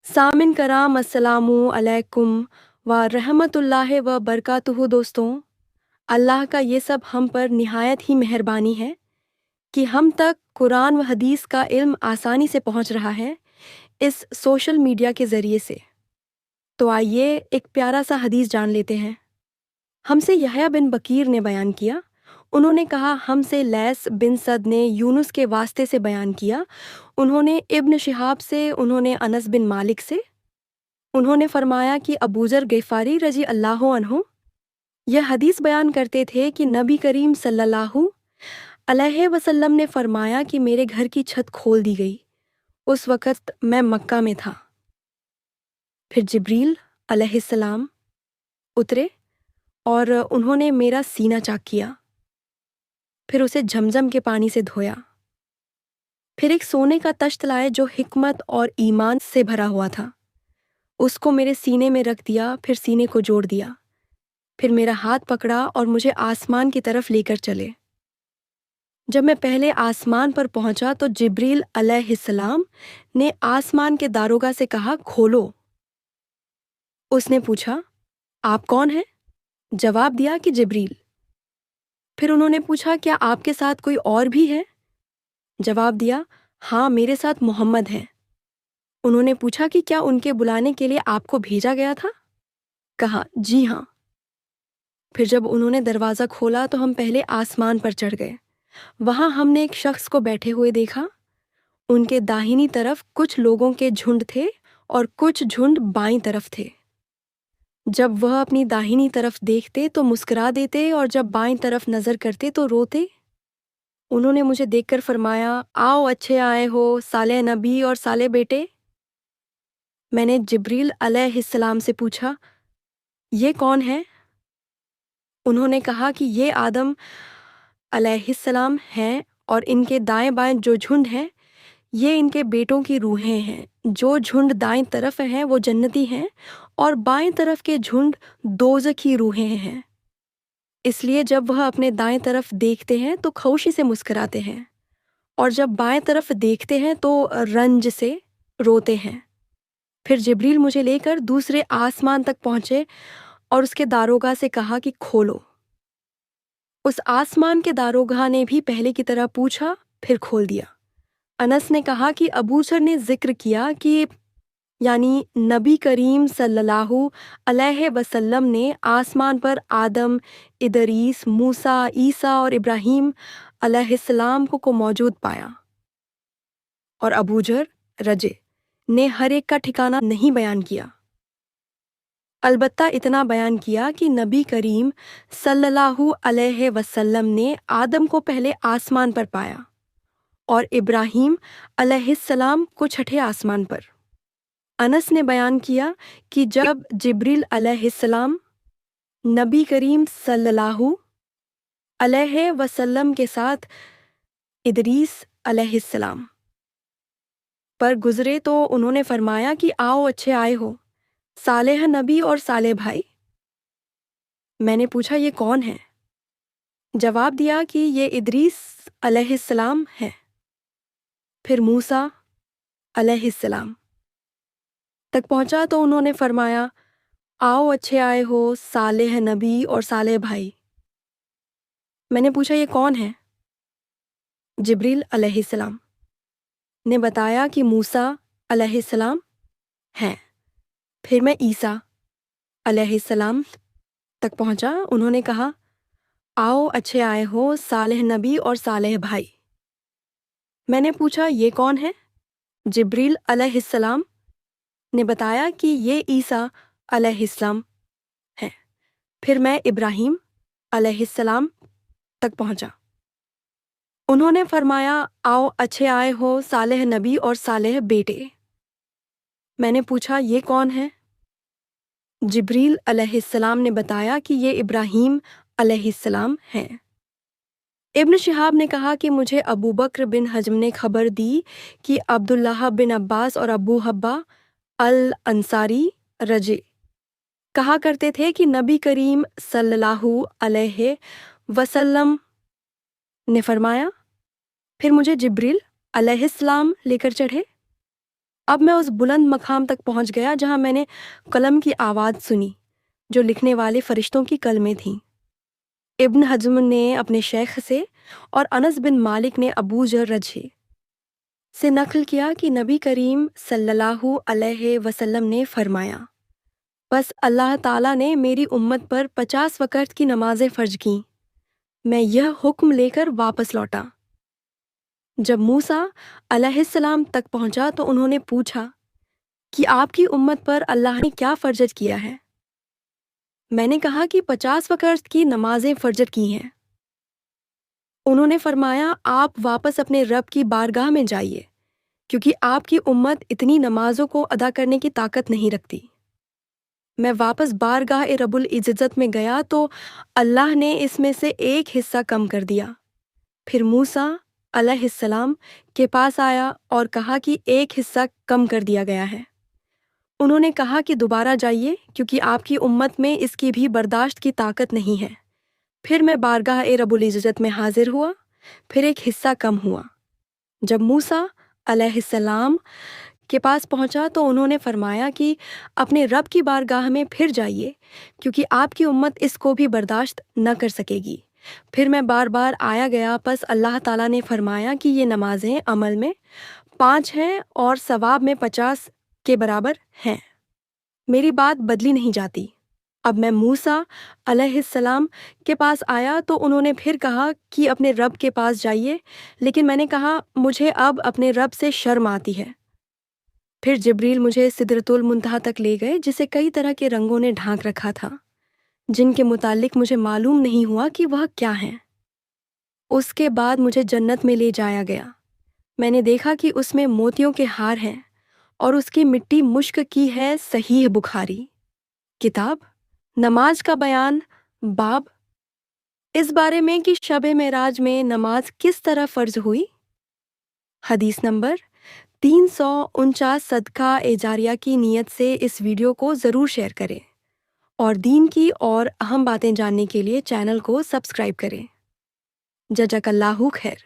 सामिन कराम अस्सलामु अलैकुम व रहमतुल्लाहि व बरकातुहू। दोस्तों, अल्लाह का ये सब हम पर निहायत ही मेहरबानी है कि हम तक कुरान व हदीस का इल्म आसानी से पहुंच रहा है इस सोशल मीडिया के ज़रिए से। तो आइए एक प्यारा सा हदीस जान लेते हैं। हमसे यहया बिन बकीर ने बयान किया, उन्होंने कहा हमसे लैस बिन सद ने यूनुस के वास्ते से बयान किया, उन्होंने इब्न शिहाब से, उन्होंने अनस बिन मालिक से, उन्होंने फरमाया कि अबूजर गिफ़ारी रजी अल्लाह अन्हु यह हदीस बयान करते थे कि नबी करीम सल्लल्लाहु अलैहि वसल्लम ने फरमाया कि मेरे घर की छत खोल दी गई। उस वक़्त मैं मक्का में था। फिर जिब्रील अलैहिस्सलाम उतरे और उन्होंने मेरा सीना चाक किया, फिर उसे झमझम के पानी से धोया। फिर एक सोने का तश्त लाए जो हिकमत और ईमान से भरा हुआ था, उसको मेरे सीने में रख दिया, फिर सीने को जोड़ दिया। फिर मेरा हाथ पकड़ा और मुझे आसमान की तरफ लेकर चले। जब मैं पहले आसमान पर पहुंचा तो जिब्रील अलैहिस्सलाम ने आसमान के दारोगा से कहा, खोलो। उसने पूछा, आप कौन हैं? जवाब दिया कि जिब्रील। फिर उन्होंने पूछा, क्या आपके साथ कोई और भी है? जवाब दिया, हाँ, मेरे साथ मोहम्मद है। उन्होंने पूछा कि क्या उनके बुलाने के लिए आपको भेजा गया था? कहा, जी हाँ। फिर जब उन्होंने दरवाज़ा खोला तो हम पहले आसमान पर चढ़ गए। वहाँ हमने एक शख्स को बैठे हुए देखा। उनके दाहिनी तरफ कुछ लोगों के झुंड थे और कुछ झुंड बाईं तरफ थे। जब वह अपनी दाहिनी तरफ देखते तो मुस्कुरा देते और जब बाईं तरफ नज़र करते तो रोते। उन्होंने मुझे देखकर फरमाया, आओ अच्छे आए हो साले नबी और साले बेटे। मैंने जिब्रील अलैहिस्सलाम से पूछा, ये कौन है? उन्होंने कहा कि ये आदम अलैहिस्सलाम हैं और इनके दाएं बाएं जो झुंड हैं ये इनके बेटों की रूहें हैं। जो झुंड दाईं तरफ हैं वो जन्नती हैं और बाएं तरफ के झुंड दोज़खी रूहें हैं। इसलिए जब वह अपने दाएं तरफ देखते हैं तो खामोशी से मुस्कुराते हैं और जब बाएं तरफ देखते हैं तो रंज से रोते हैं। फिर जिब्रील मुझे लेकर दूसरे आसमान तक पहुंचे और उसके दारोगा से कहा कि खोलो। उस आसमान के दारोगा ने भी पहले की तरह पूछा, फिर खोल दिया। अनस ने कहा कि अबूजर ने जिक्र किया कि यानी नबी करीम सल्लल्लाहु अलैहि वसल्लम ने आसमान पर आदम, इदरीस, मूसा, ईसा और इब्राहीम अलैहिस्सलाम को मौजूद पाया। और अबूजर रजे ने हर एक का ठिकाना नहीं बयान किया, अलबत्ता इतना बयान किया कि नबी करीम सल्लल्लाहु अलैहि वसल्लम ने आदम को पहले आसमान पर पाया और इब्राहीम अलैहिस्सलाम को छठे आसमान पर। अनस ने बयान किया कि जब जिब्रील अलैहिस्सलाम नबी करीम सल्लल्लाहु अलैहि वसल्लम के साथ इदरीस अलैहिस्सलाम पर गुजरे तो उन्होंने फरमाया कि आओ अच्छे आए हो सालेह नबी और साले भाई। मैंने पूछा, ये कौन है? जवाब दिया कि ये इदरीस अलैहिस्सलाम है। फिर मूसा अलैहिस्सलाम तक पहुंचा तो उन्होंने फरमाया, आओ अच्छे आए हो सालेह नबी और साले भाई। मैंने पूछा, ये कौन है? जिब्रील अलैहिस्सलाम ने बताया कि मूसा अलैहिस्सलाम हैं। फिर मैं ईसा अलैहिस्सलाम तक पहुंचा। उन्होंने कहा, आओ अच्छे आए हो सालेह नबी और सालेह भाई। मैंने पूछा, ये कौन है? जिब्रील अलैहिस्सलाम ने बताया कि ये ईसा अलैहिस्सलाम हैं। फिर मैं इब्राहीम अलैहिस्सलाम तक पहुंचा। उन्होंने फरमाया, आओ अच्छे आए हो सालेह नबी और सालेह बेटे। मैंने पूछा, ये कौन है? जिब्रील अलैहिस्सलाम ने बताया कि ये इब्राहीम अलैहिस्सलाम हैं। इब्न शिहाब ने कहा कि मुझे अबू बकर बिन हजम ने खबर दी कि अब्दुल्लाह बिन अब्बास और अबू हब्बा अल अंसारी रजे कहा करते थे कि नबी करीम सल्लल्लाहु अलैहि वसल्लम ने फरमाया, फिर मुझे जिब्रील अलैहिस्सलाम लेकर चढ़े। اب میں اس بلند مقام تک پہنچ گیا جہاں میں نے قلم کی آواز سنی جو لکھنے والے فرشتوں کی کلمیں تھیں۔ ابن حزم نے اپنے شیخ سے اور انس بن مالک نے ابو ذر رضی سے نقل کیا کہ نبی کریم صلی اللہ علیہ وسلم نے فرمایا، بس اللہ تعالیٰ نے میری امت پر 50 وقت کی نمازیں فرض کیں۔ میں یہ حکم لے کر واپس لوٹا۔ جب موسیٰ علیہ السلام تک پہنچا تو انہوں نے پوچھا کہ آپ کی امت پر اللہ نے کیا فرض کیا ہے؟ میں نے کہا کہ 50 وقت کی نمازیں فرض کی ہیں۔ انہوں نے فرمایا، آپ واپس اپنے رب کی بارگاہ میں جائیے کیونکہ آپ کی امت اتنی نمازوں کو ادا کرنے کی طاقت نہیں رکھتی۔ میں واپس بارگاہ رب العزت میں گیا تو اللہ نے اس میں سے ایک حصہ کم کر دیا۔ پھر موسیٰ علیہ السلام کے پاس آیا اور کہا کہ ایک حصہ کم کر دیا گیا ہے۔ انہوں نے کہا کہ دوبارہ جائیے کیونکہ آپ کی امت میں اس کی بھی برداشت کی طاقت نہیں ہے۔ پھر میں بارگاہ رب العزت میں حاضر ہوا، پھر ایک حصہ کم ہوا۔ جب موسیٰ علیہ السلام کے پاس پہنچا تو انہوں نے فرمایا کہ اپنے رب کی بارگاہ میں پھر جائیے کیونکہ آپ کی امت اس کو بھی برداشت نہ کر سکے گی۔ پھر میں بار بار آیا گیا، پس اللہ تعالیٰ نے فرمایا کہ یہ نمازیں عمل میں 5 ہیں اور ثواب میں 50 کے برابر ہیں۔ میری بات بدلی نہیں جاتی۔ اب میں موسیٰ علیہ السلام کے پاس آیا تو انہوں نے پھر کہا کہ اپنے رب کے پاس جائیے، لیکن میں نے کہا مجھے اب اپنے رب سے شرم آتی ہے۔ پھر جبریل مجھے سدرۃ المنتہا تک لے گئے جسے کئی طرح کے رنگوں نے ڈھانک رکھا تھا، جن کے متعلق مجھے معلوم نہیں ہوا کہ وہ کیا ہیں۔ اس کے بعد مجھے جنت میں لے جایا گیا۔ میں نے دیکھا کہ اس میں موتیوں کے ہار ہیں اور اس کی مٹی مشک کی ہے۔ صحیح بخاری کتاب نماز کا بیان، باب اس بارے میں کہ شب معراج میں نماز کس طرح فرض ہوئی۔ حدیث نمبر 349۔ صدقہ جاریہ کی نیت سے اس ویڈیو کو ضرور شیئر کریں اور دین کی اور اہم باتیں جاننے کے لیے چینل کو سبسکرائب کریں۔ جزاک اللہ خیر۔